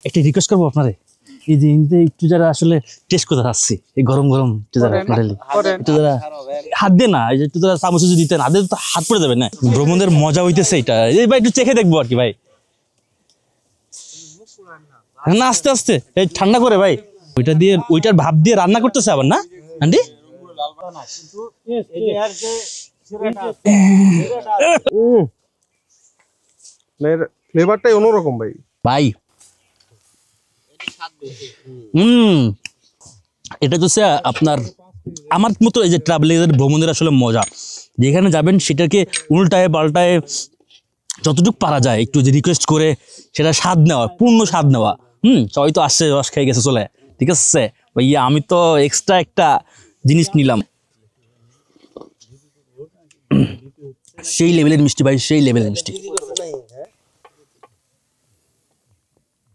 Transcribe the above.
একটা রিকোয়েস্ট করবো আপনারে, এই যে একটু যারা আসলে টেস্ট করতে আসছি, এই গরম গরম একটু যারা একটু যারা হাত দিয়ে না, এই যে একটু যারা চামচ যদি দিতেন, হাতে তো হাত পড়ে যাবে না। ভ্রমণের মজা হইতেছে এটা, এই ভাই একটু চেখে দেখবো আর কি ভাই। না আস্তে আস্তে, এই ঠান্ডা করে ভাই, ওইটা দিয়ে ওইটার ভাব দিয়ে রান্না করতেছে আবার না আন্টি? ফ্লেভারটাই অন্যরকম ভাই। ভাই এটা তো আপনার আমার মতো এই যে ট্রাভেলিং ভ্রমণের আসলে মজা, যেখানে যাবেন সেটাকে উল্টায় পাল্টায় যতটুকু পারা যায় একটু যে রিকোয়েস্ট করে সেটা স্বাদ নেওয়া, পূর্ণ স্বাদ নেওয়া। সবাই তো আসছে, রস খেয়ে গেছে চলে, ঠিক আছে ভাইয়া, আমি তো এক্সট্রা একটা জিনিস নিলাম। সেই লেভেলের মিষ্টি ভাই, সেই লেভেলের মিষ্টি।